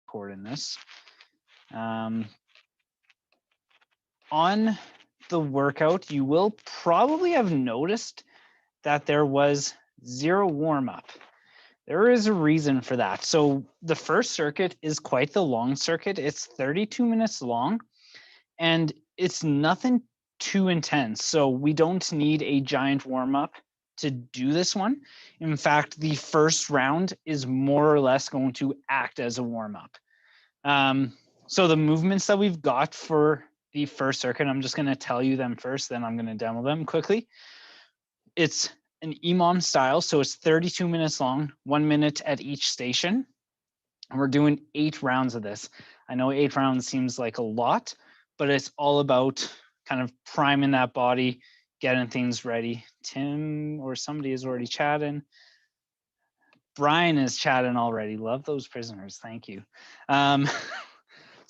recording this. On the workout, you will probably have noticed that there was zero warm-up. There is a reason for that. So the first circuit is quite the long circuit. It's 32 minutes long, and it's nothing too intense. So we don't need a giant warm-up to do this one. In fact, the first round is more or less going to act as a warm-up. So the movements that we've got for the first circuit, I'm just going to tell you them first, then I'm going to demo them quickly. It's an EMOM style, so it's 32 minutes long, 1 minute at each station. And we're doing 8 rounds of this. I know 8 rounds seems like a lot, but it's all about kind of priming that body, getting things ready. Tim or somebody is already chatting. Brian is chatting already. Love those prisoners. Thank you.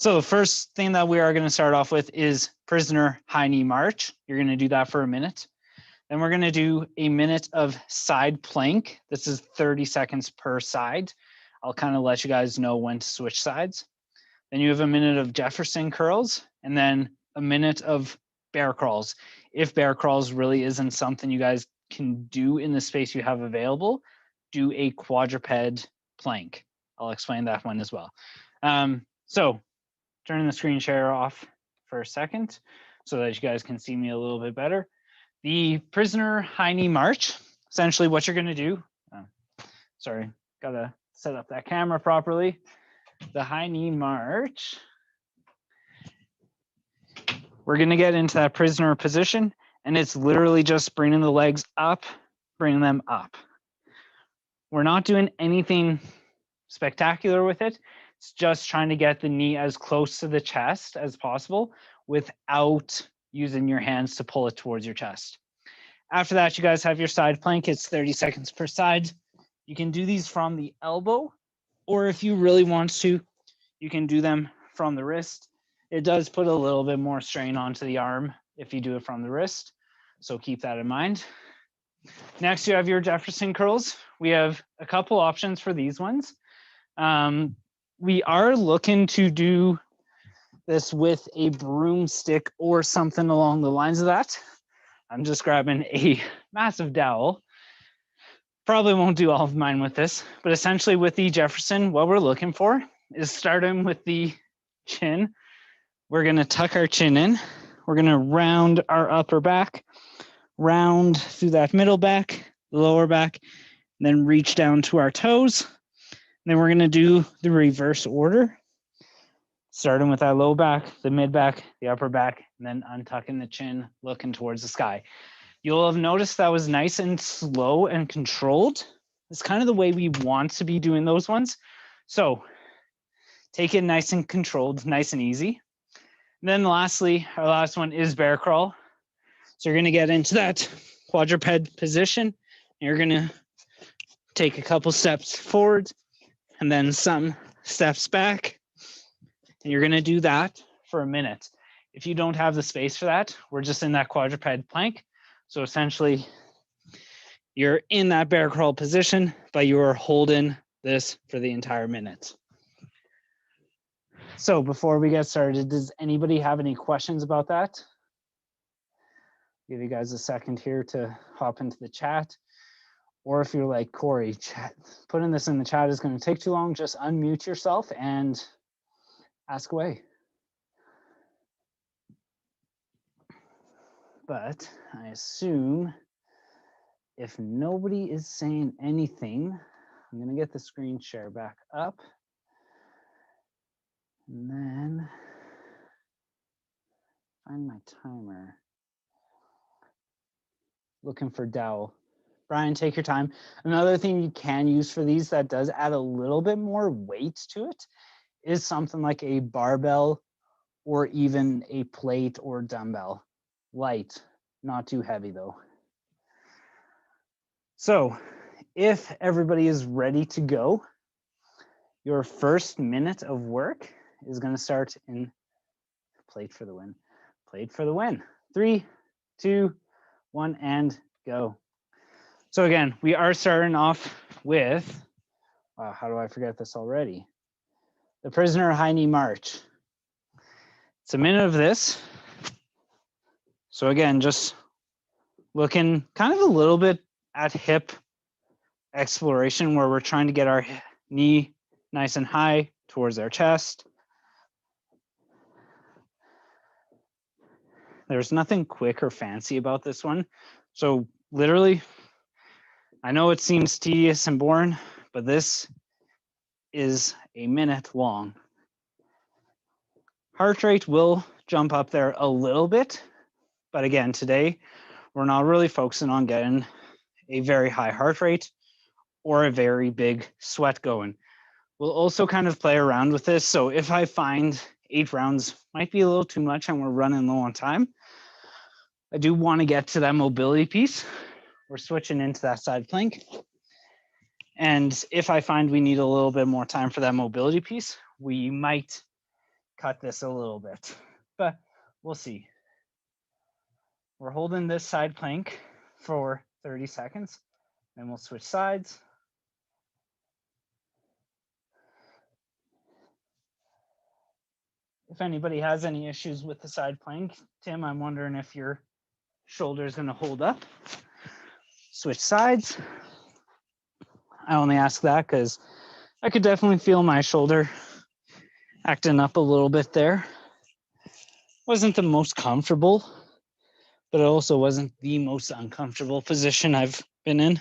So the first thing that we are going to start off with is prisoner high knee march. You're going to do that for a minute. Then we're going to do a minute of side plank. This is 30 seconds per side. I'll kind of let you guys know when to switch sides. Then you have a minute of Jefferson curls, and then a minute of bear crawls. If bear crawls really isn't something you guys can do in the space you have available, do a quadruped plank. I'll explain that one as well. So turning the screen share off for a second so that you guys can see me a little bit better. The prisoner high knee march, essentially what you're going to do. Sorry, got to set up that camera properly. The high knee march. We're going to get into that prisoner position, and it's literally just bringing the legs up, bringing them up. We're not doing anything spectacular with it. It's just trying to get the knee as close to the chest as possible without using your hands to pull it towards your chest. After that, you guys have your side plank. It's 30 seconds per side. You can do these from the elbow, or if you really want to, you can do them from the wrist. It does put a little bit more strain onto the arm if you do it from the wrist, so keep that in mind. Next, you have your Jefferson curls. We have a couple options for these ones. We are looking to do this with a broomstick or something along the lines of that. I'm just grabbing a massive dowel. Probably won't do all of mine with this, but essentially with the Jefferson, what we're looking for is starting with the chin. We're gonna tuck our chin in. We're gonna round our upper back, round through that middle back, lower back, and then reach down to our toes. And then we're gonna do the reverse order, starting with that low back, the mid back, the upper back, and then untucking the chin, looking towards the sky. You'll have noticed that was nice and slow and controlled. It's kind of the way we want to be doing those ones. So take it nice and controlled, nice and easy. And then lastly, our last one is bear crawl. So you're gonna get into that quadruped position. You're gonna take a couple steps forward and then some steps back. And you're gonna do that for a minute. If you don't have the space for that, we're just in that quadruped plank. So essentially, you're in that bear crawl position, but you are holding this for the entire minute. So before we get started, does anybody have any questions about that? Give you guys a second here to hop into the chat. Or if you're like, Corey, putting this in the chat is going to take too long, just unmute yourself and ask away. But I assume if nobody is saying anything, I'm going to get the screen share back up. And then find my timer. Looking for dowel. Brian, take your time. Another thing you can use for these that does add a little bit more weight to it is something like a barbell or even a plate or dumbbell. Light, not too heavy though. So if everybody is ready to go, your first minute of work is going to start in plate for the win. Plate for the win. 3, 2, 1, and go. So again, we are starting off with, wow, how do I forget this already? the prisoner high knee march. It's a minute of this. So again, just looking kind of a little bit at hip exploration where we're trying to get our knee nice and high towards our chest. There's nothing quick or fancy about this one. So literally, I know it seems tedious and boring, but this is a minute long. Heart rate will jump up there a little bit, but again, today, we're not really focusing on getting a very high heart rate or a very big sweat going. We'll also kind of play around with this. So if I find 8 rounds might be a little too much and we're running low on time, I do want to get to that mobility piece. We're switching into that side plank. And if I find we need a little bit more time for that mobility piece, we might cut this a little bit, but we'll see. We're holding this side plank for 30 seconds, then we'll switch sides. If anybody has any issues with the side plank, Tim, I'm wondering if your shoulder is going to hold up. Switch sides. I only ask that because I could definitely feel my shoulder acting up a little bit there. Wasn't the most comfortable, but it also wasn't the most uncomfortable position I've been in.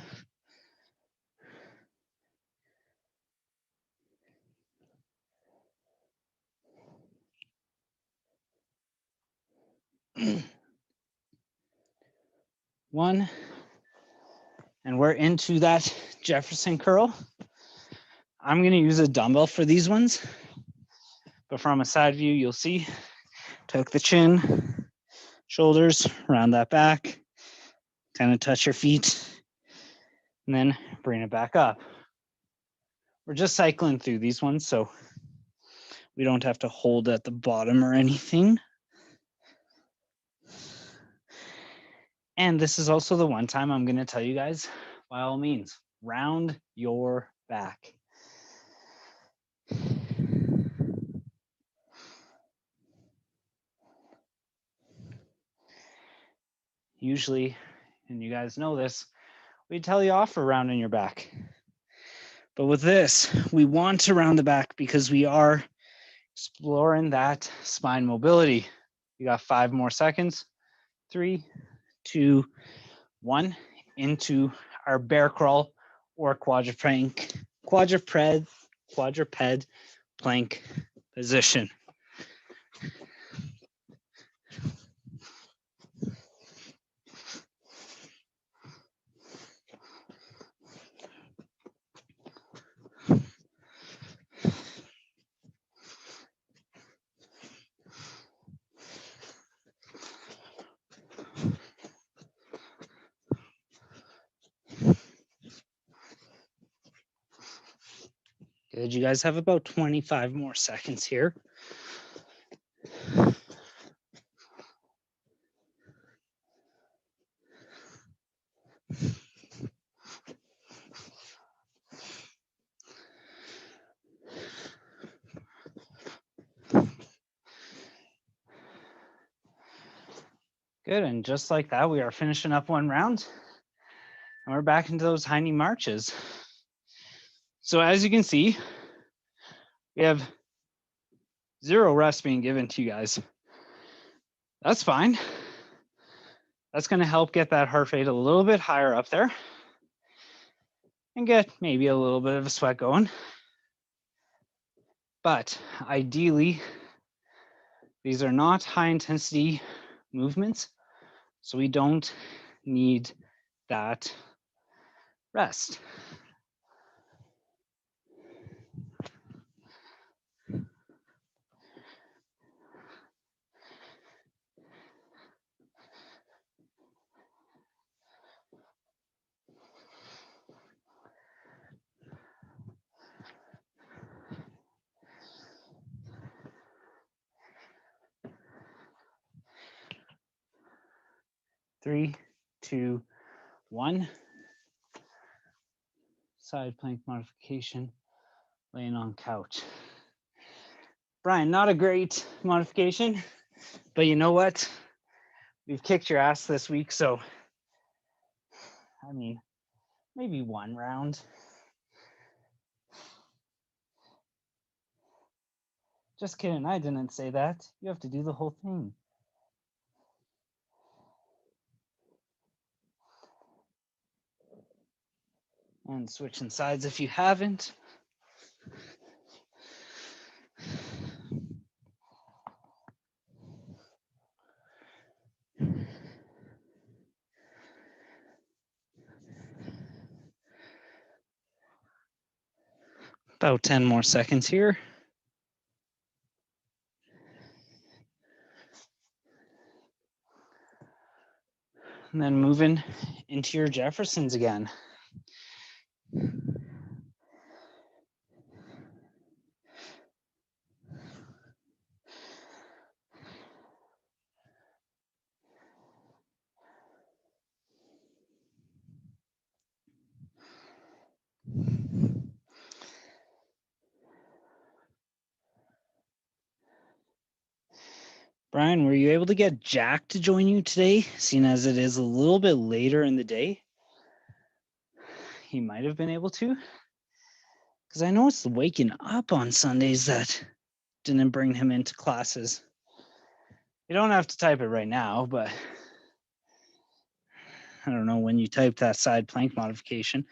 One, and we're into that Jefferson curl. I'm going to use a dumbbell for these ones, but from a side view, you'll see, tuck the chin, shoulders around that back, kind of touch your feet, and then bring it back up. We're just cycling through these ones, so we don't have to hold at the bottom or anything. And this is also the one time I'm going to tell you guys, by all means, round your back. Usually, and you guys know this, we tell you off for rounding your back. But with this, we want to round the back because we are exploring that spine mobility. You got 5 more seconds. 3, 2, 1, into our bear crawl or quadruped plank position. Good, you guys have about 25 more seconds here. Good, and just like that, we are finishing up one round, and we're back into those high knee marches. So as you can see, we have 0 rest being given to you guys. That's fine. That's going to help get that heart rate a little bit higher up there and get maybe a little bit of a sweat going. But ideally, these are not high intensity movements, so we don't need that rest. Three, two, one. Side plank modification, laying on couch. Brian, not a great modification, but you know what? We've kicked your ass this week, so I mean, maybe one round. Just kidding, I didn't say that. You have to do the whole thing. And switching sides if you haven't. About 10 more seconds here. And then moving into your Jeffersons again. Brian, were you able to get Jack to join you today, seeing as it is a little bit later in the day? He might have been able to. Because I know it's the waking up on Sundays that didn't bring him into classes. You don't have to type it right now, but I don't know when you type that side plank modification.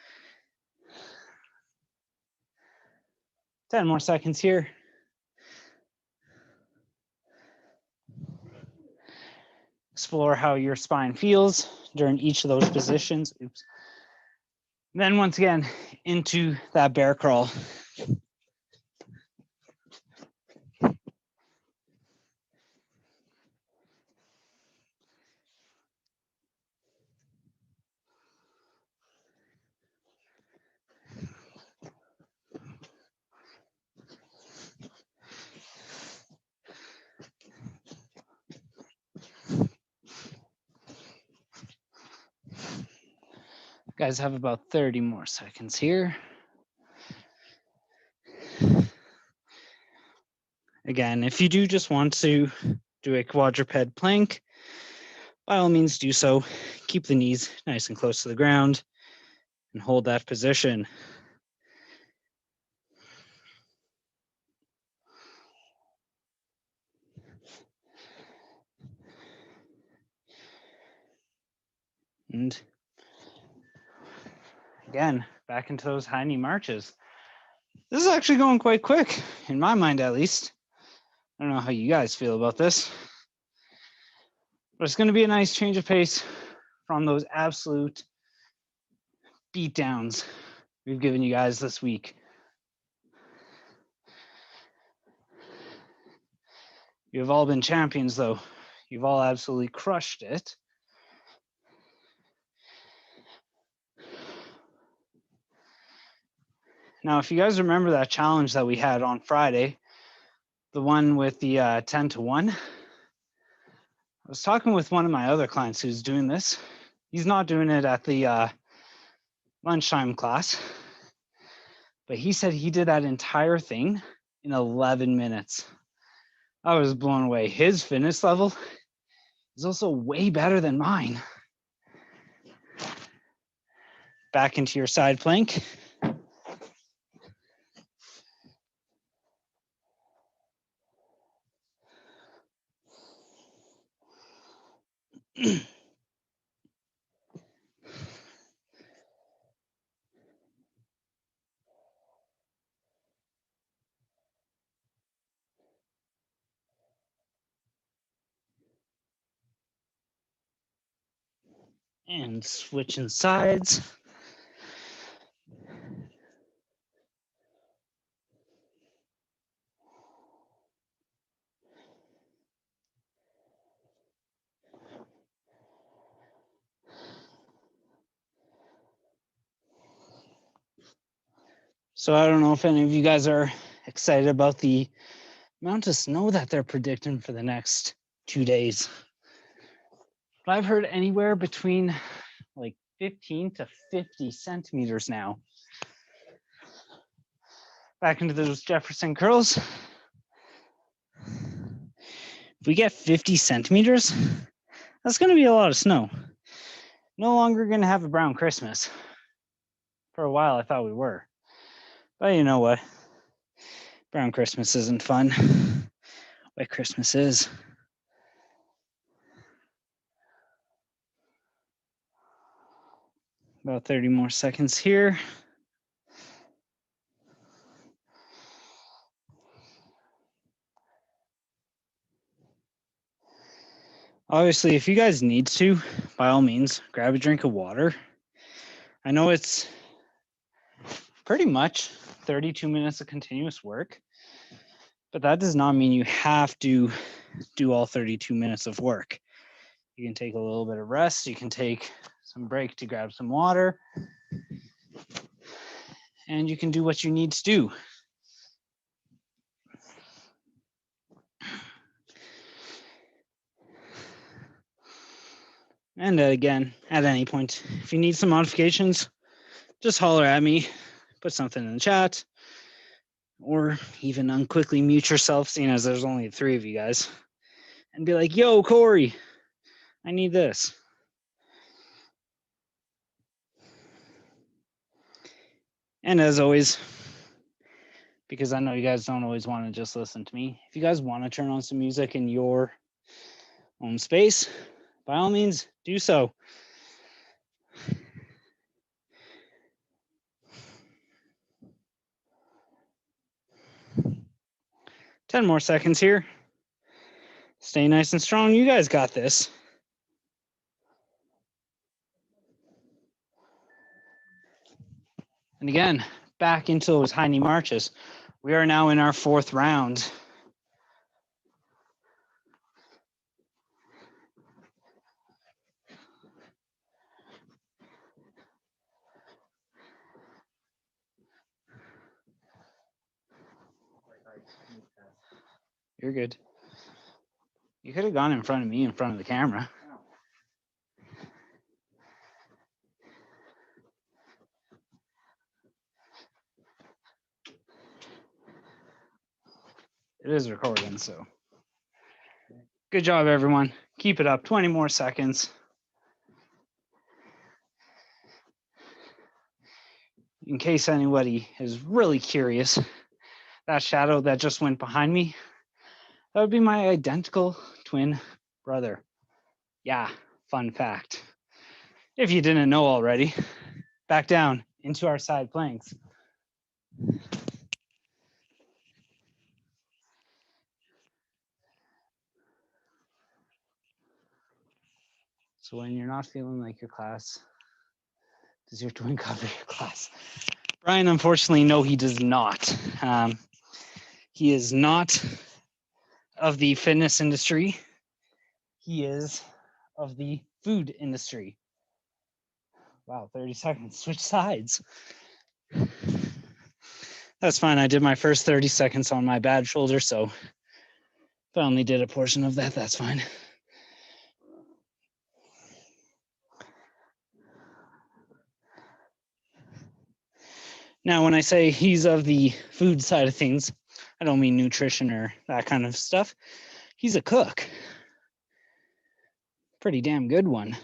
10 more seconds here. Explore how your spine feels during each of those positions. Oops. Then once again, into that bear crawl. Guys have about 30 more seconds here. Again, if you do just want to do a quadruped plank, by all means do so. Keep the knees nice and close to the ground and hold that position. And again, back into those high knee marches. This is actually going quite quick, in my mind at least. I don't know how you guys feel about this, but it's going to be a nice change of pace from those absolute beatdowns we've given you guys this week. You've all been champions, though. You've all absolutely crushed it. Now, if you guys remember that challenge that we had on Friday, the one with the 10 to 1, I was talking with one of my other clients who's doing this. He's not doing it at the lunchtime class, but he said he did that entire thing in 11 minutes. I was blown away. His fitness level is also way better than mine. Back into your side plank. And switching sides. So I don't know if any of you guys are excited about the amount of snow that they're predicting for the next 2 days. But I've heard anywhere between like 15 to 50 centimeters now. Back into those Jefferson curls. If we get 50 centimeters, that's going to be a lot of snow. No longer going to have a brown Christmas. For a while, I thought we were. But you know what? Brown Christmas isn't fun. White Christmas is. About 30 more seconds here. Obviously, if you guys need to, by all means, grab a drink of water. I know it's pretty much 32 minutes of continuous work, but that does not mean you have to do all 32 minutes of work. You can take a little bit of rest. You can take some break to grab some water, and you can do what you need to do. And again, at any point, if you need some modifications, just holler at me, put something in the chat, or even unquickly mute yourself, seeing as there's only 3 of you guys, and be like, yo, Corey, I need this. And as always, because I know you guys don't always want to just listen to me, if you guys want to turn on some music in your own space, by all means, do so. Ten more seconds here. Stay nice and strong. You guys got this. And again, back into those high knee marches. We are now in our 4th round. You're good. You could have gone in front of me, in front of the camera. It is recording, so. Good job, everyone. Keep it up. 20 more seconds. In case anybody is really curious, that shadow that just went behind me, that would be my identical twin brother. Yeah, fun fact. If you didn't know already, back down into our side planks. So when you're not feeling like your class, does your twin cover your class? Brian, unfortunately, no, he does not. He is not of the fitness industry. He is of the food industry. Wow, 30 seconds, switch sides. That's fine. I did my first 30 seconds on my bad shoulder, so if I only did a portion of that, that's fine. Now, when I say he's of the food side of things, I don't mean nutrition or that kind of stuff. He's a cook. Pretty damn good one.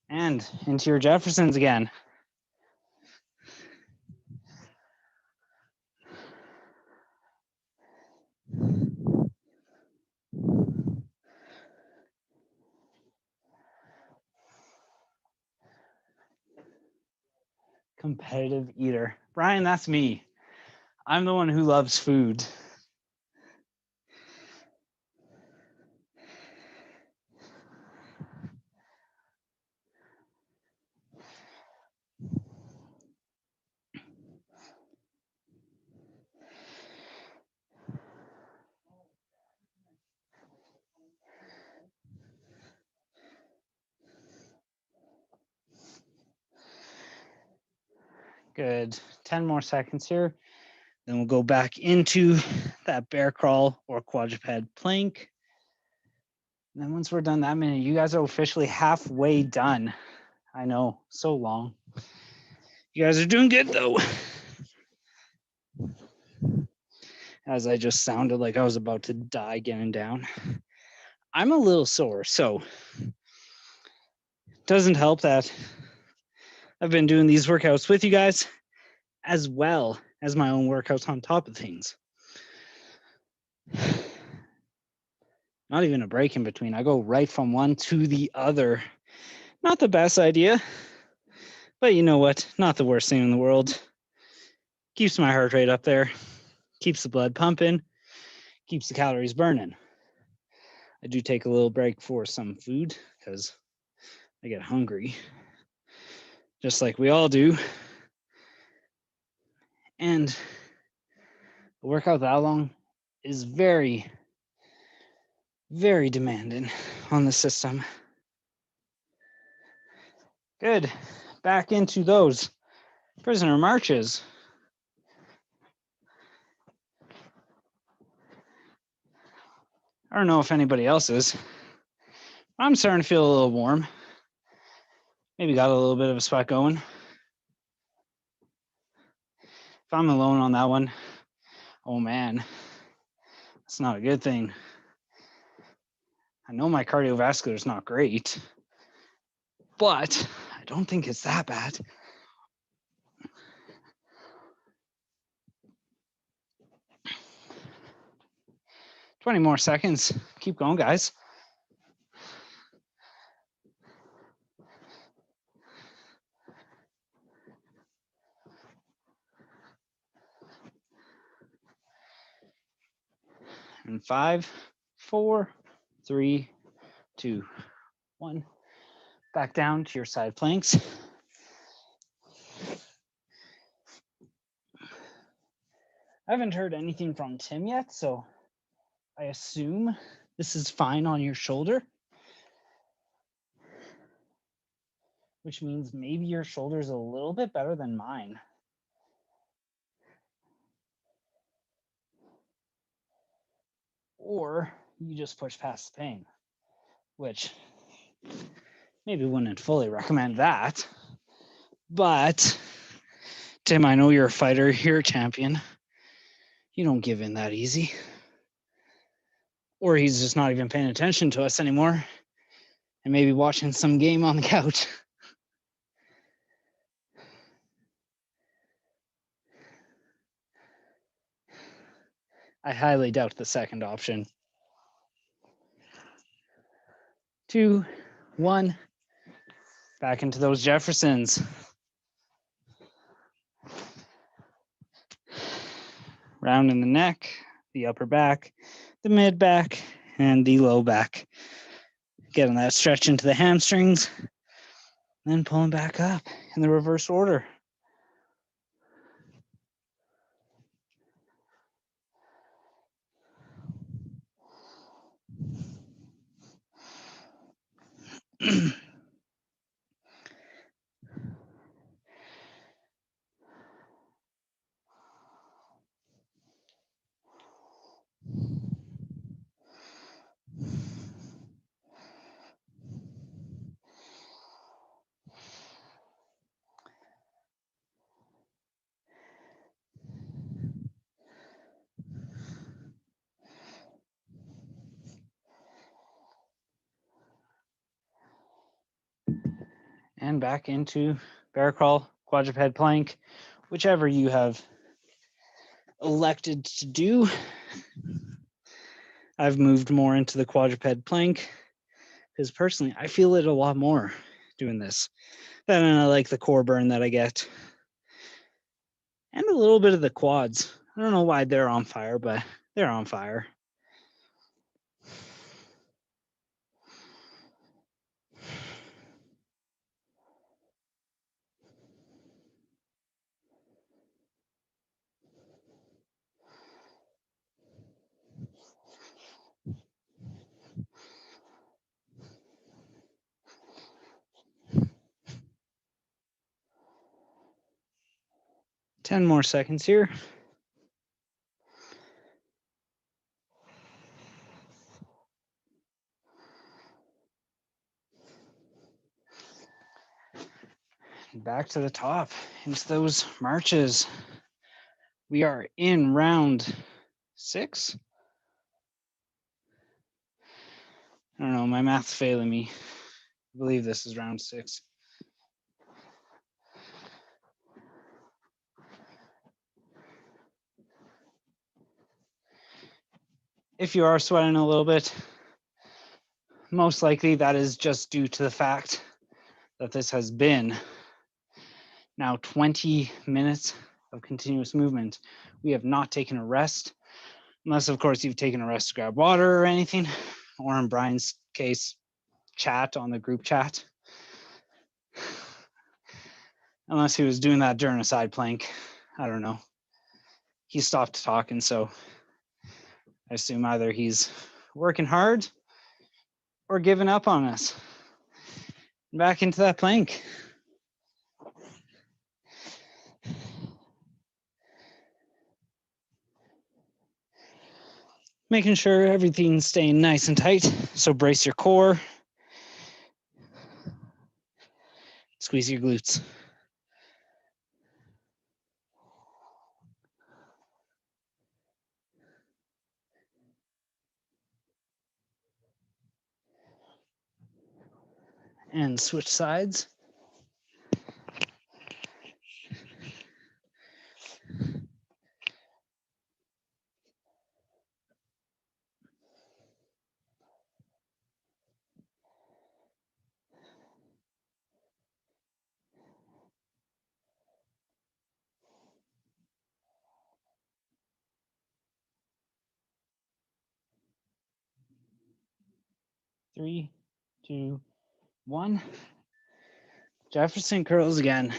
And into your Jeffersons again. Competitive eater. Brian, that's me. I'm the one who loves food. Good. 10 more seconds here. Then we'll go back into that bear crawl or quadruped plank. And then once we're done that minute, you guys are officially halfway done. I know, so long. You guys are doing good though. as I just sounded like I was about to die getting down. I'm a little sore, so it doesn't help that I've been doing these workouts with you guys as well as my own workouts on top of things. Not even a break in between. I go right from one to the other. Not the best idea, but you know what? Not the worst thing in the world. Keeps my heart rate up there, keeps the blood pumping, keeps the calories burning. I do take a little break for some food because I get hungry, just like we all do. And a workout that long is very, very demanding on the system. Good. Back into those prisoner marches. I don't know if anybody else is. I'm starting to feel a little warm. Maybe got a little bit of a sweat going. If I'm alone on that one, oh man, that's not a good thing. I know my cardiovascular is not great, but I don't think it's that bad. "20 more seconds. Keep going, guys." And 5, 4, 3, 2, 1. Back down to your side planks. I haven't heard anything from Tim yet, so I assume this is fine on your shoulder, which means maybe your shoulder is a little bit better than mine. Or you just push past the pain, which maybe wouldn't fully recommend that. But Tim, I know you're a fighter, you're a champion. You don't give in that easy. Or he's just not even paying attention to us anymore and maybe watching some game on the couch. I highly doubt the second option. 2, 1. Back into those Jeffersons. Rounding the neck, the upper back, the mid back, and the low back. Getting that stretch into the hamstrings, then pulling back up in the reverse order. And back into bear crawl, quadruped plank, whichever you have elected to do. I've moved more into the quadruped plank because personally I feel it a lot more doing this. Then I like the core burn that I get. And a little bit of the quads. I don't know why they're on fire, but they're on fire. Ten more seconds here. Back to the top into those marches. We are in round 6. I don't know, my math's failing me. I believe this is round 6. If you are sweating a little bit, most likely that is just due to the fact that this has been now 20 minutes of continuous movement. We have not taken a rest, unless of course you've taken a rest to grab water or anything, or in Brian's case, chat on the group chat. Unless he was doing that during a side plank. I don't know. He stopped talking, so I assume either he's working hard or giving up on us. Back into that plank. Making sure everything's staying nice and tight. So brace your core. Squeeze your glutes. And switch sides. Three, 2, 1. Jefferson curls again.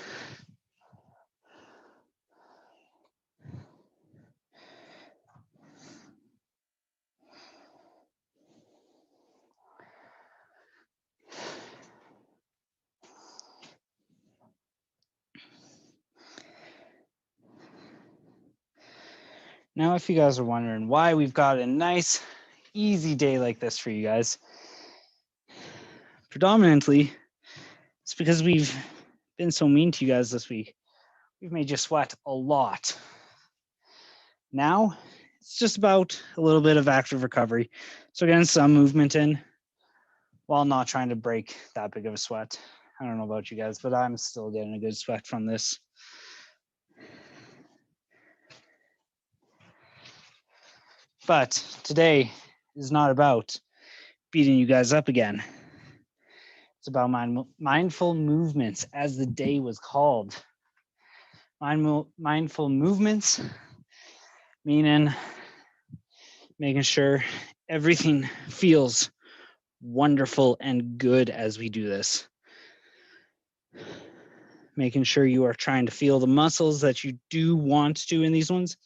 Now, if you guys are wondering why we've got a nice, easy day like this for you guys, predominantly, it's because we've been so mean to you guys this week. We've made you sweat a lot. Now, it's just about a little bit of active recovery. So getting some movement in while not trying to break that big of a sweat. I don't know about you guys, but I'm still getting a good sweat from this. But today is not about beating you guys up again. It's about mindful movements, as the day was called. Mindful movements, meaning making sure everything feels wonderful and good as we do this. Making sure you are trying to feel the muscles that you do want to in these ones.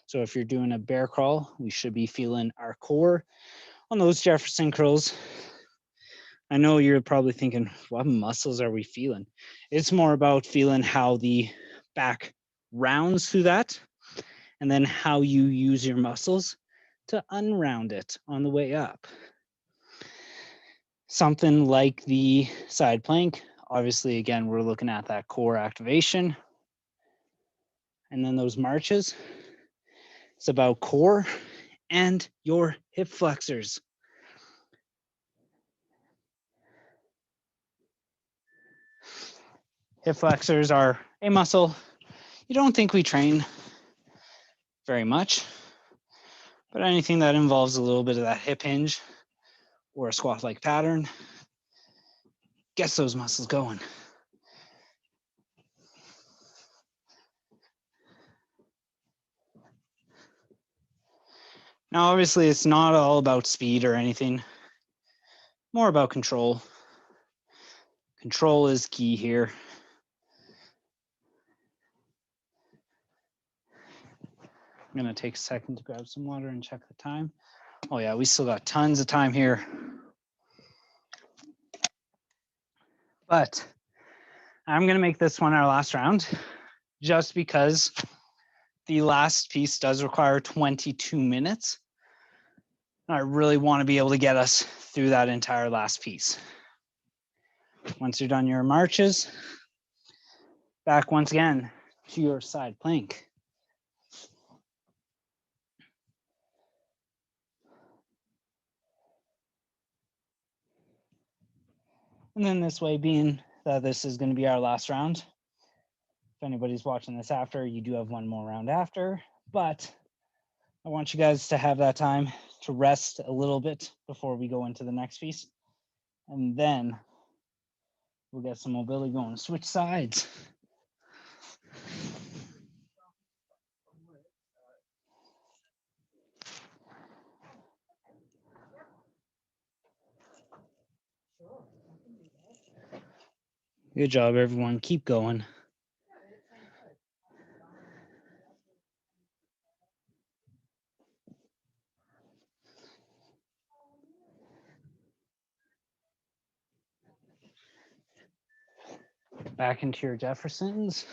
So if you're doing a bear crawl, we should be feeling our core. On those Jefferson curls, I know you're probably thinking, what muscles are we feeling? It's more about feeling how the back rounds through that, and then how you use your muscles to unround it on the way up. Something like the side plank. Obviously, again, we're looking at that core activation. And then those marches, it's about core and your hip flexors. Hip flexors are a muscle you don't think we train very much, but anything that involves a little bit of that hip hinge or a squat-like pattern gets those muscles going. Now, obviously, it's not all about speed or anything, more about control. Control is key here. I'm gonna take a second to grab some water and check the time. Oh yeah, we still got tons of time here. But I'm gonna make this one our last round, just because the last piece does require 22 minutes. I really wanna be able to get us through that entire last piece. Once you're done your marches, back once again to your side plank. And then this way, being that this is going to be our last round, if anybody's watching this after, you do have one more round after, but I want you guys to have that time to rest a little bit before we go into the next piece. And then we'll get some mobility going. Switch sides. Good job, everyone. Keep going. Back into your Jeffersons.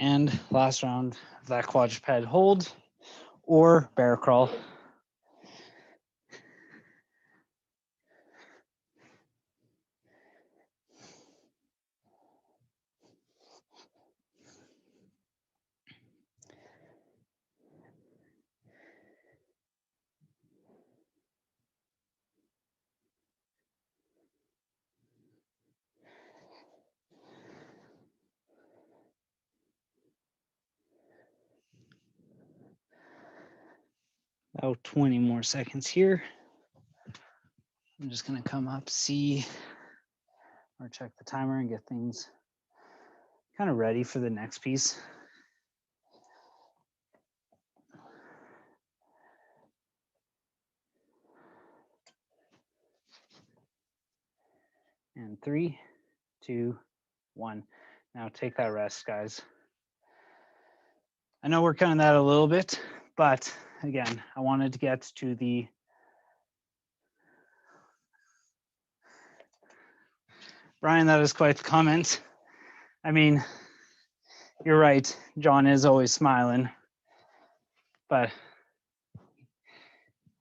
And last round of that quadruped hold or bear crawl. About 20 more seconds here. I'm just gonna come up, see, or check the timer and get things kind of ready for the next piece. And 3, 2, 1. Now take that rest, guys. I know we're cutting that a little bit, but again, I wanted to get to the Brian, that is quite the comment. I mean, you're right. John is always smiling, but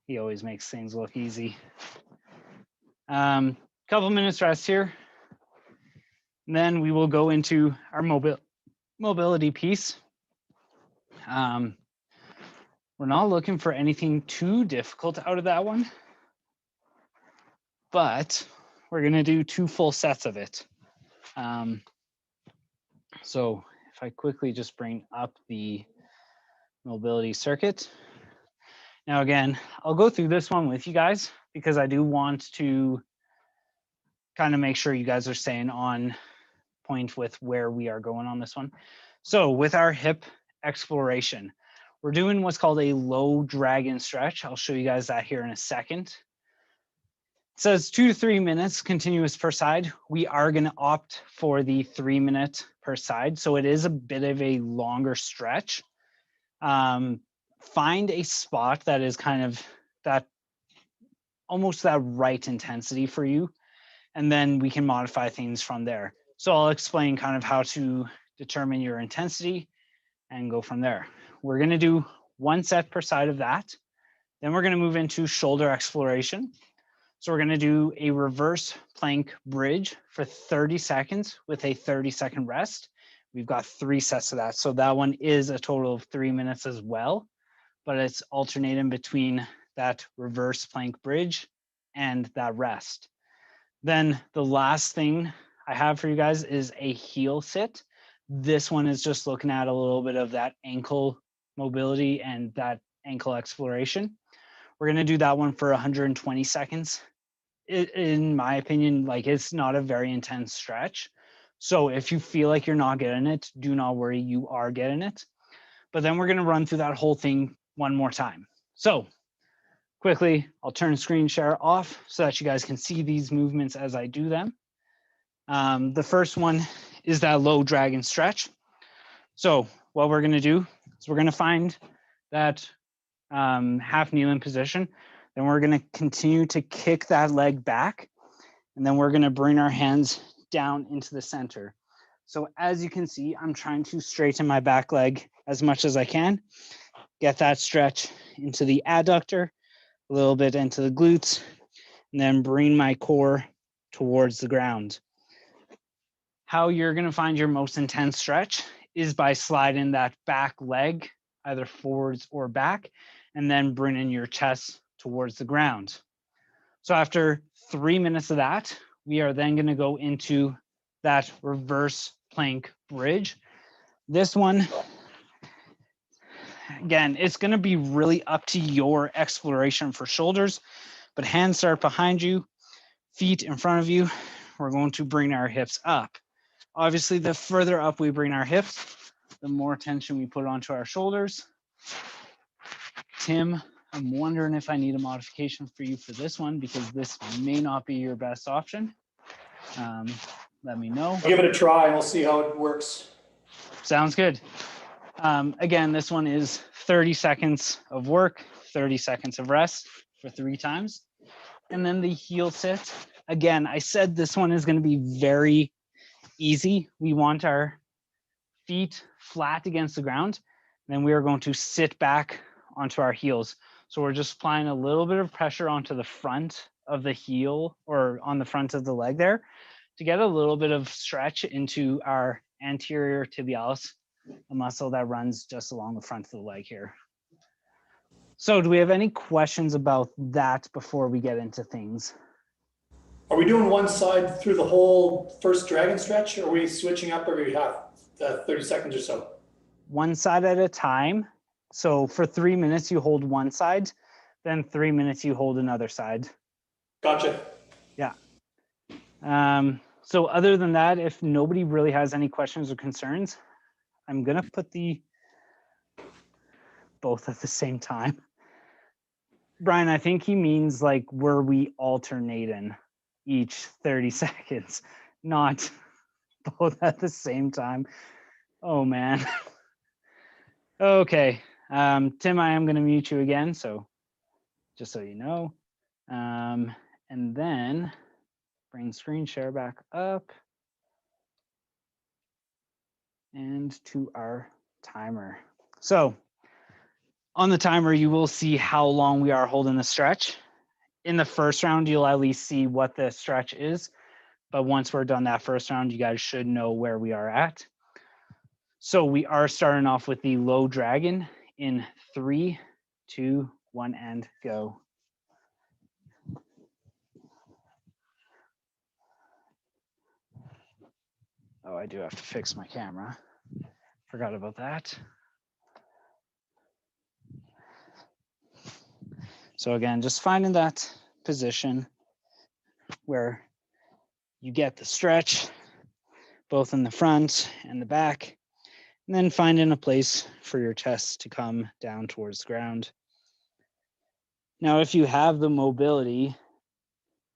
he always makes things look easy. Couple minutes rest here. And then we will go into our mobility piece. We're not looking for anything too difficult out of that one, but we're gonna do 2 full sets of it. So if I quickly just bring up the mobility circuit. Now again, I'll go through this one with you guys because I do want to kind of make sure you guys are staying on point with where we are going on this one. So with our hip exploration, we're doing what's called a low dragon stretch. I'll show you guys that here in a second. It says 2 to 3 minutes continuous per side. We are going to opt for the 3 minute per side. So it is a bit of a longer stretch. Find a spot that is kind of that almost that right intensity for you. And then we can modify things from there. So I'll explain kind of how to determine your intensity and go from there. We're going to do 1 set per side of that. Then we're going to move into shoulder exploration. So we're going to do a reverse plank bridge for 30 seconds with a 30-second rest. We've got 3 sets of that. So that one is a total of 3 minutes as well, but it's alternating between that reverse plank bridge and that rest. Then the last thing I have for you guys is a heel sit. This one is just looking at a little bit of that ankle mobility and that ankle exploration. We're going to do that one for 120 seconds. In my opinion, like it's not a very intense stretch, So if you feel like you're not getting it, do not worry, you are getting it. But then we're gonna run through that whole thing one more time. So quickly, I'll turn screen share off so that you guys can see these movements as I do them. The first one is that low dragon stretch. So what we're gonna do is we're gonna find that half kneeling position. Then we're gonna continue to kick that leg back. And then we're gonna bring our hands down into the center. So as you can see, I'm trying to straighten my back leg as much as I can, get that stretch into the adductor, a little bit into the glutes, and then bring my core towards the ground. How you're gonna find your most intense stretch is by sliding that back leg either forwards or back, and then bringing your chest towards the ground. So after 3 minutes of that, we are then gonna go into that reverse plank bridge. This one, again, it's gonna be really up to your exploration for shoulders, but hands start behind you, feet in front of you. We're going to bring our hips up. Obviously, the further up we bring our hips, the more tension we put onto our shoulders. Tim, I'm wondering if I need a modification for you for this one because this may not be your best option. Let me know. I'll give it a try and we'll see how it works. Sounds good. Again, this one is 30 seconds of work, 30 seconds of rest for 3 times. And then the heel sit. Again, I said this one is going to be very easy. We want our feet flat against the ground. Then we are going to sit back onto our heels. So we're just applying a little bit of pressure onto the front of the heel or on the front of the leg there to get a little bit of stretch into our anterior tibialis, a muscle that runs just along the front of the leg here. So do we have any questions about that before we get into things? Are we doing one side through the whole first dragon stretch, or are we switching up every half, 30 seconds or so? One side at a time. So for 3 minutes, you hold one side, then 3 minutes, you hold another side. Gotcha. Yeah. So other than that, if nobody really has any questions or concerns, I'm gonna put the both at the same time. Brian, I think he means like, were we alternating each 30 seconds, not both at the same time. Oh man. Okay, Tim, I am gonna mute you again, so just so you know. And then bring screen share back up and to our timer. So on the timer, you will see how long we are holding the stretch. In the first round, you'll at least see what the stretch is. But once we're done that first round, you guys should know where we are at. So we are starting off with the low dragon in 3, 2, 1, and go. Oh, I do have to fix my camera. Forgot about that. So again, just finding that position where you get the stretch, both in the front and the back, and then finding a place for your chest to come down towards the ground. Now, if you have the mobility,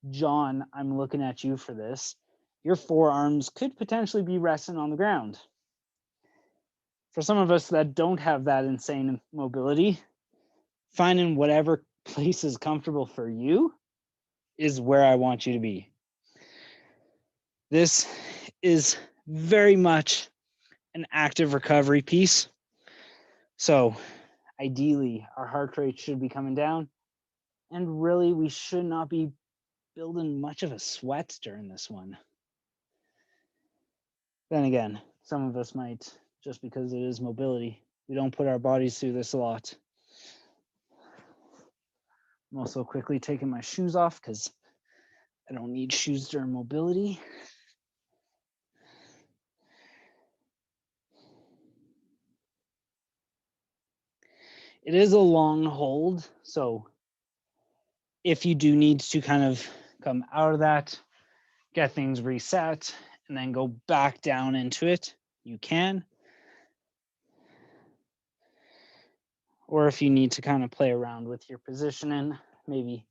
John, I'm looking at you for this. Your forearms could potentially be resting on the ground. For some of us that don't have that insane mobility, finding whatever place is comfortable for you is where I want you to be. This is very much an active recovery piece. So ideally, our heart rate should be coming down. And really, we should not be building much of a sweat during this one. Then again, some of us might, just because it is mobility. We don't put our bodies through this a lot. I'm also quickly taking my shoes off because I don't need shoes during mobility. It is a long hold, so if you do need to kind of come out of that, get things reset, and then go back down into it, you can. Or if you need to kind of play around with your positioning, maybe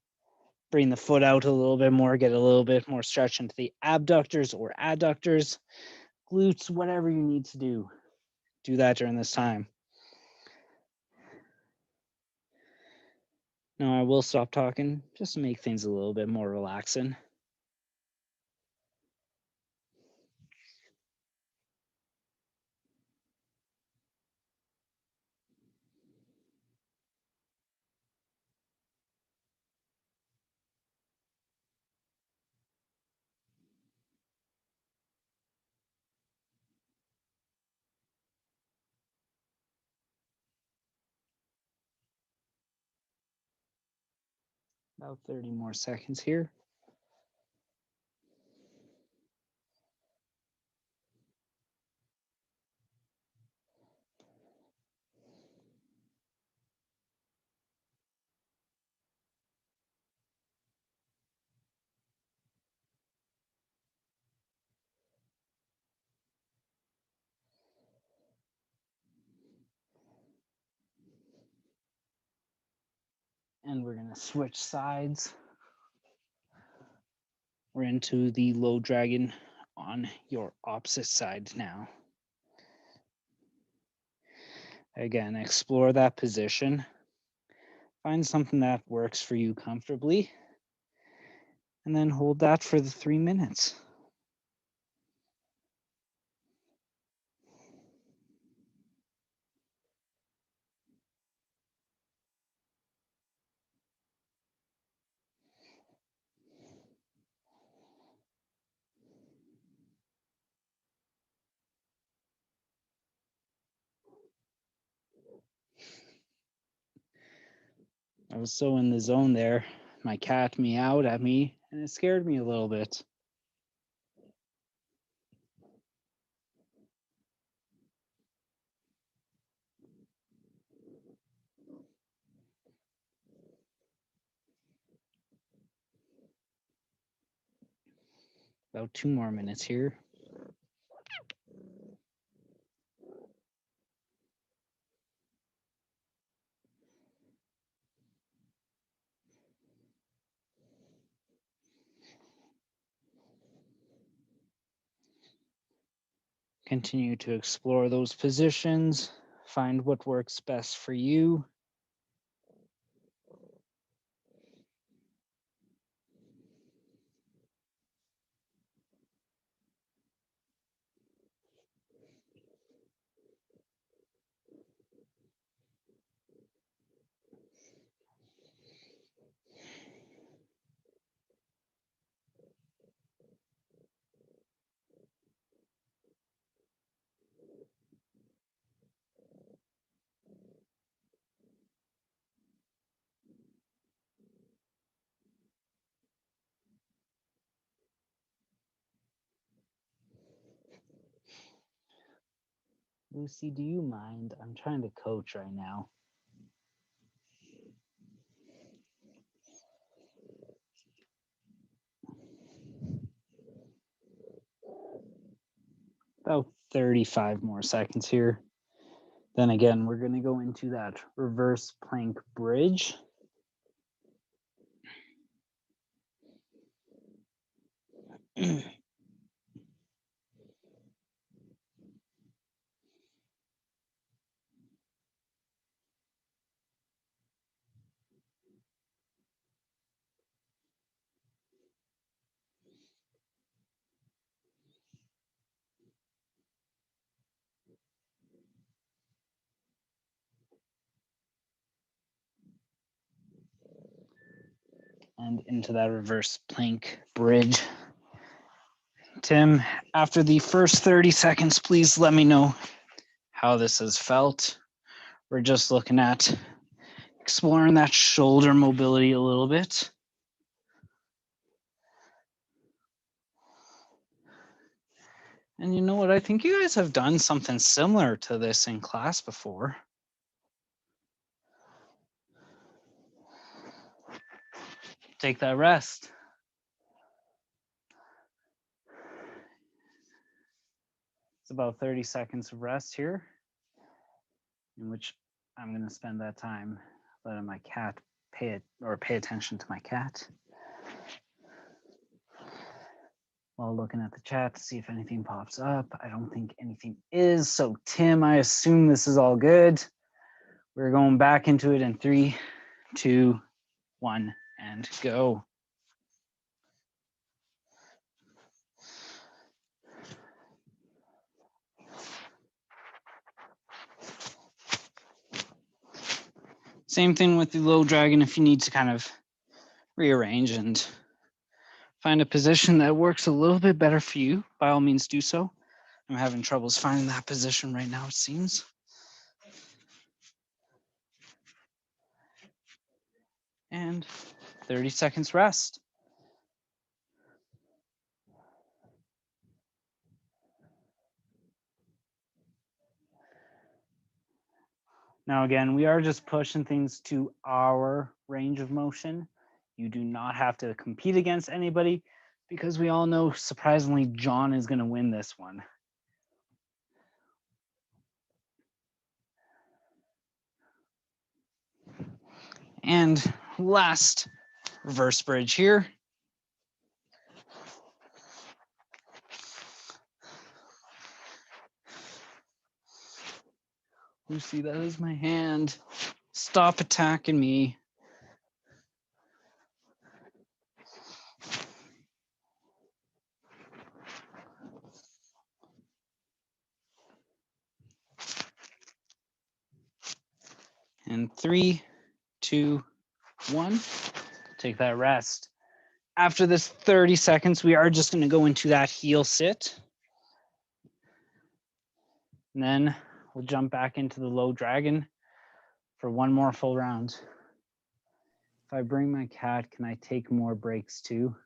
bring the foot out a little bit more, get a little bit more stretch into the abductors or adductors, glutes, whatever you need to do. Do that during this time. Now I will stop talking just to make things a little bit more relaxing. About 30 more seconds here. And we're gonna switch sides. We're into the low dragon on your opposite side now. Again, explore that position. Find something that works for you comfortably, and then hold that for the 3 minutes. I was so in the zone there. My cat meowed at me and it scared me a little bit. About 2 more minutes here. Continue to explore those positions. Find what works best for you. Lucy, do you mind? I'm trying to coach right now. About 35 more seconds here. Then again, we're going to go into that reverse plank bridge. And into that reverse plank bridge. Tim, after the first 30 seconds, please let me know how this has felt. We're just looking at exploring that shoulder mobility a little bit. And you know what? I think you guys have done something similar to this in class before. Take that rest. It's about 30 seconds of rest here, in which I'm going to spend that time letting my cat pay attention to my cat while looking at the chat to see if anything pops up. I don't think anything is. So Tim, I assume this is all good. We're going back into it in 3, 2, 1, and go. Same thing with the low dragon. If you need to kind of rearrange and find a position that works a little bit better for you, by all means do so. I'm having troubles finding that position right now, it seems. And 30 seconds rest. Now, again, we are just pushing things to our range of motion. You do not have to compete against anybody because we all know, surprisingly, John is going to win this one. And last reverse bridge here. Lucy, that is my hand. Stop attacking me. And 3, 2, 1. Take that rest. After this 30 seconds, we are just going to go into that heel sit. And then we'll jump back into the low dragon for one more full round. If I bring my cat, can I take more breaks too?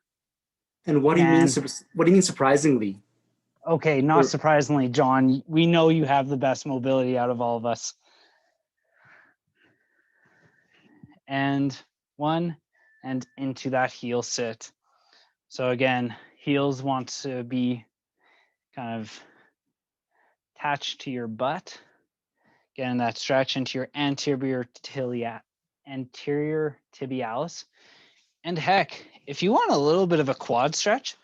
And what do you mean? What do you mean surprisingly? Okay, not surprisingly, John. We know you have the best mobility out of all of us. And 1, and into that heel sit. So again, heels want to be kind of attached to your butt. Getting that stretch into your anterior tibialis. And heck, if you want a little bit of a quad stretch,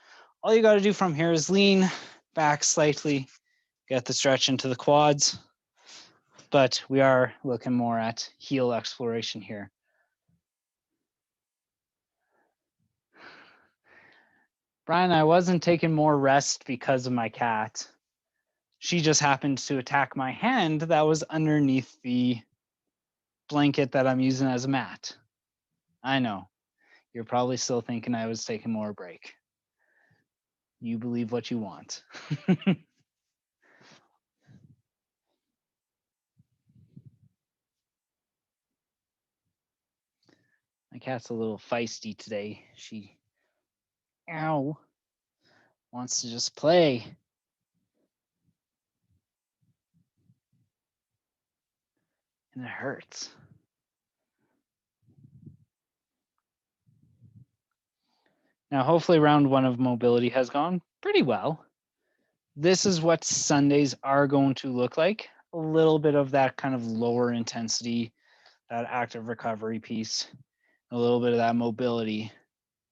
all you got to do from here is lean back slightly, get the stretch into the quads. But we are looking more at heel exploration here. Brian, I wasn't taking more rest because of my cat. She just happened to attack my hand that was underneath the blanket that I'm using as a mat. I know. You're probably still thinking I was taking more break. You believe what you want. My cat's a little feisty today. She, wants to just play. And it hurts. Now, hopefully round 1 of mobility has gone pretty well. This is what Sundays are going to look like. A little bit of that kind of lower intensity, that active recovery piece, a little bit of that mobility.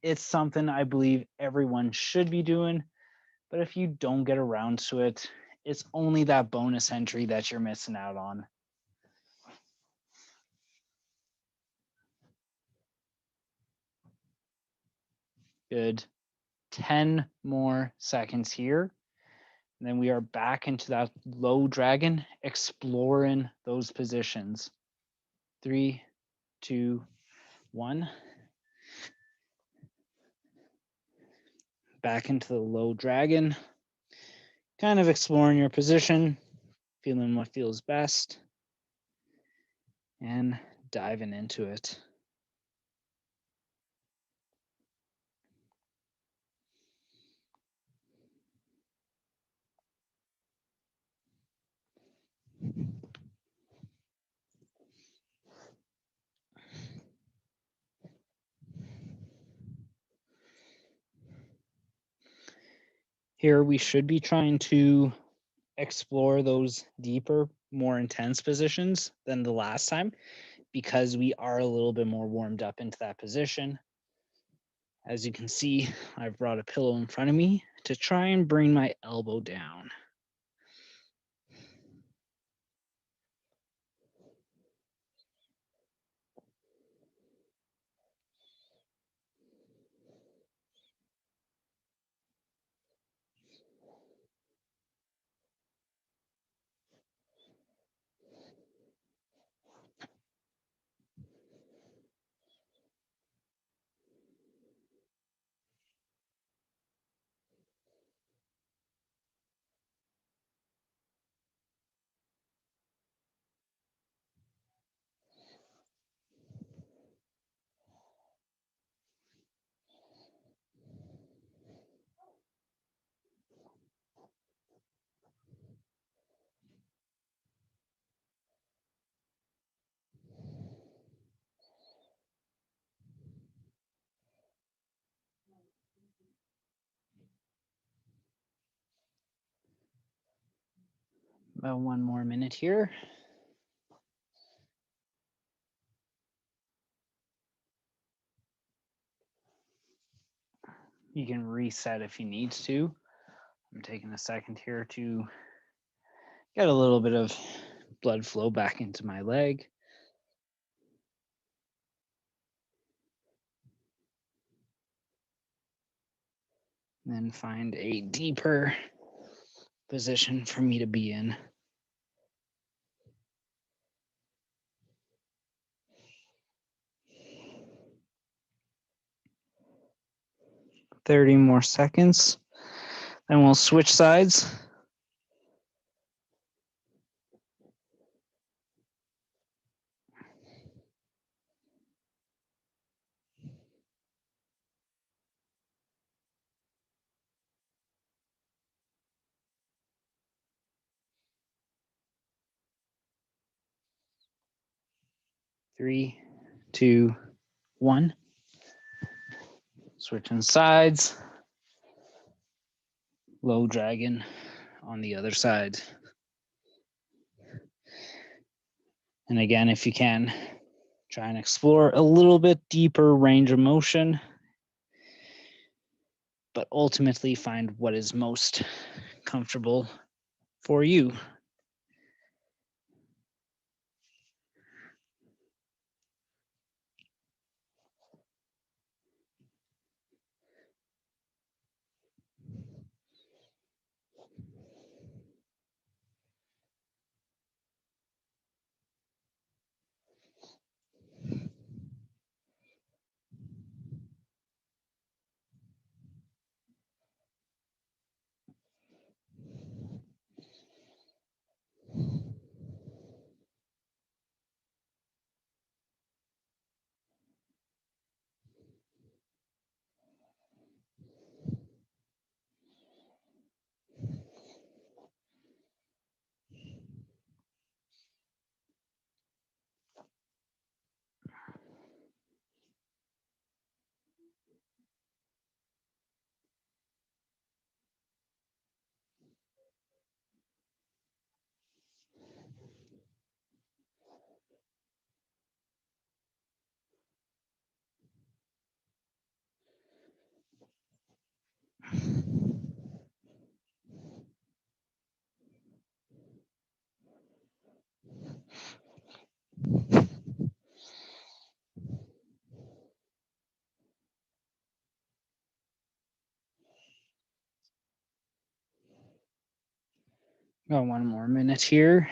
It's something I believe everyone should be doing, but if you don't get around to it, it's only that bonus entry that you're missing out on. Good. 10 more seconds here. And then we are back into that low dragon, exploring those positions. 3, 2, 1. Back into the low dragon. Kind of exploring your position, feeling what feels best, and diving into it. Here we should be trying to explore those deeper, more intense positions than the last time because we are a little bit more warmed up into that position. As you can see, I've brought a pillow in front of me to try and bring my elbow down. About 1 more minute here. You can reset if you need to. I'm taking a second here to get a little bit of blood flow back into my leg. Then find a deeper position for me to be in. 30 more seconds. Then we'll switch sides. Three, two, one. Switching sides. Low dragon on the other side. And again, if you can, try and explore a little bit deeper range of motion, but ultimately find what is most comfortable for you. Got 1 more minute here.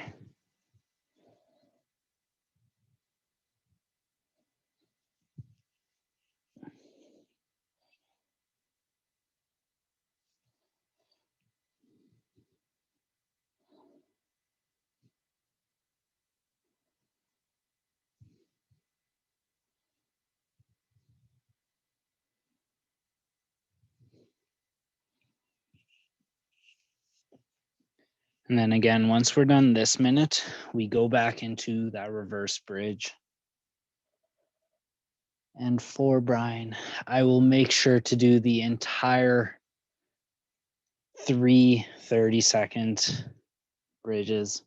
And then again, once we're done this minute, we go back into that reverse bridge. And for Brian, I will make sure to do the entire 3 30-second bridges.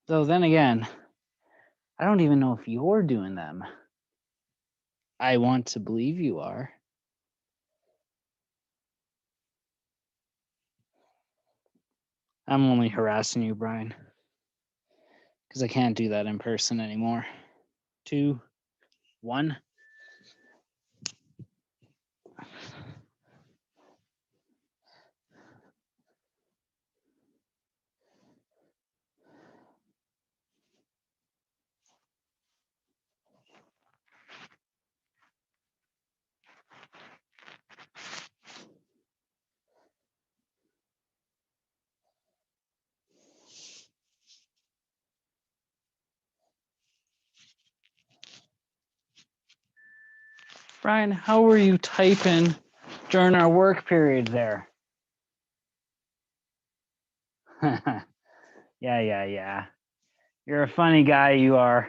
Though then again, I don't even know if you're doing them. I want to believe you are. I'm only harassing you, Brian, because I can't do that in person anymore. 2, 1. Brian, how were you typing during our work period there? Yeah. You're a funny guy, you are.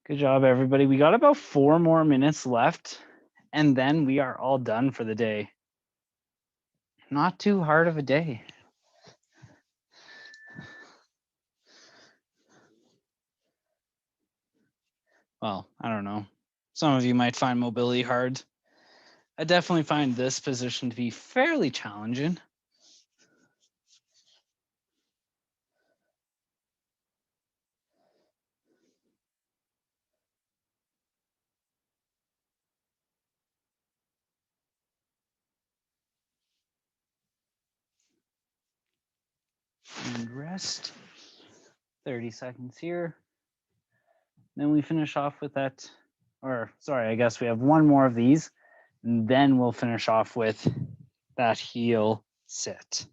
Good job, everybody. We got about 4 more minutes left, and then we are all done for the day. Not too hard of a day. Well, I don't know. Some of you might find mobility hard. I definitely find this position to be fairly challenging. And rest. 30 seconds here. Then we finish off with that, or sorry, I guess we have one more of these, and then we'll finish off with that heel sit.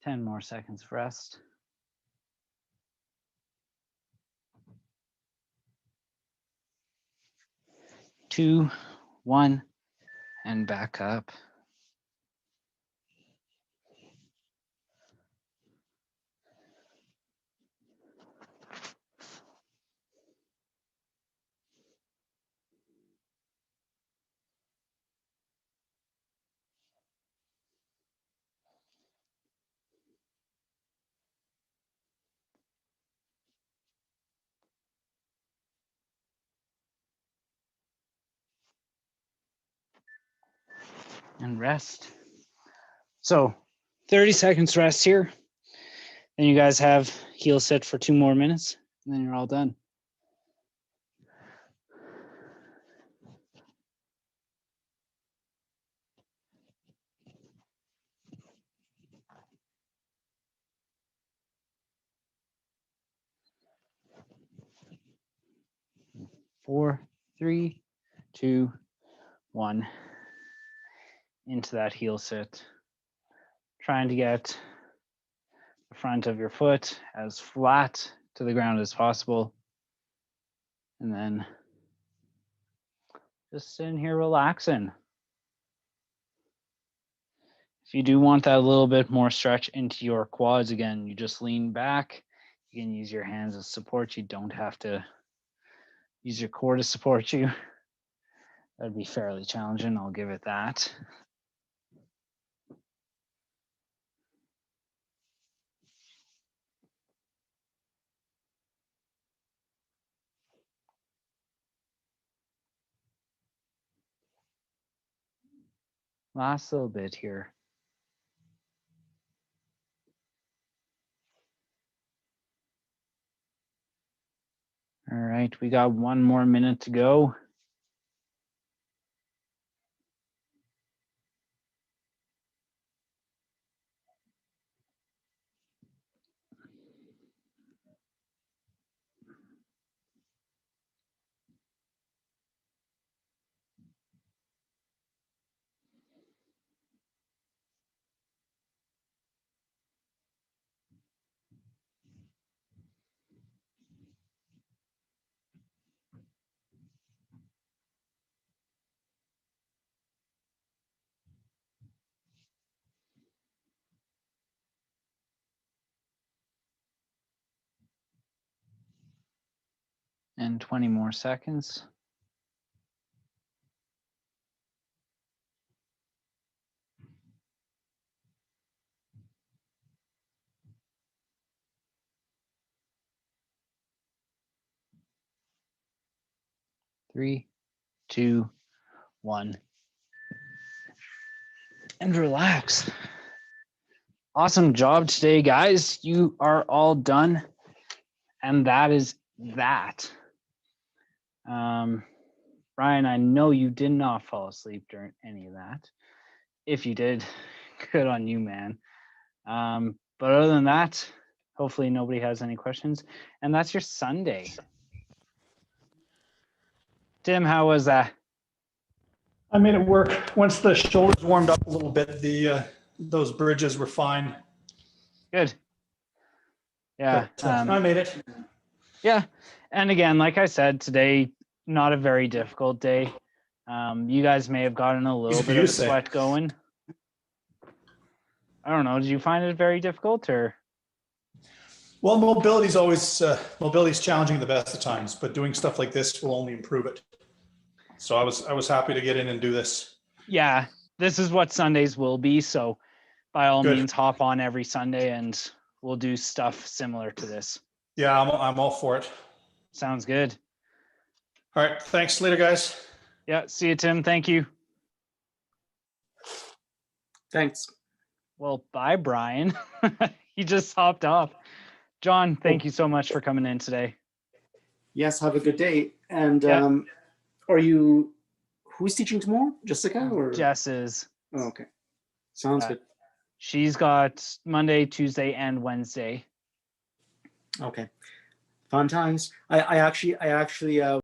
Ten more seconds of rest. 2, 1, and back up. And rest. So 30 seconds rest here. Then you guys have heel sit for 2 more minutes, and then you're all done. Four, 3, 2, 1. Into that heel sit. Trying to get the front of your foot as flat to the ground as possible. And then just sitting here relaxing. If you do want that little bit more stretch into your quads, again, you just lean back. You can use your hands as support. You don't have to use your core to support you. That'd be fairly challenging, I'll give it that. Last little bit here. All right, we got 1 more minute to go. And 20 more seconds. Three, two, one. And relax. Awesome job today, guys. You are all done. And that is that. Brian, I know you did not fall asleep during any of that. If you did, good on you, man. But other than that, hopefully nobody has any questions. And that's your Sunday. Tim, how was that? I made it work. Once the shoulders warmed up a little bit, those bridges were fine. Good. Yeah. But, I made it. Yeah. And again, like I said, today, not a very difficult day. You guys may have gotten a little Easy for bit you of to say. sweat going. I don't know. Did you find it very difficult or? Well, mobility's challenging the best of times, but doing stuff like this will only improve it. So I was happy to get in and do this. Yeah, this is what Sundays will be. So by all Good. means, hop on every Sunday and we'll do stuff similar to this. Yeah, I'm all for it. Sounds good. All right, thanks later, guys. Yeah, see you, Tim. Thank you. Thanks. Well, bye, Brian. He just hopped off. John, thank you so much for coming in today. Yes, have a good day. And Yeah. who's teaching tomorrow? Jessica or? Jess is. Oh, okay. Sounds good. She's got Monday, Tuesday, and Wednesday. Okay. Fun times. I actually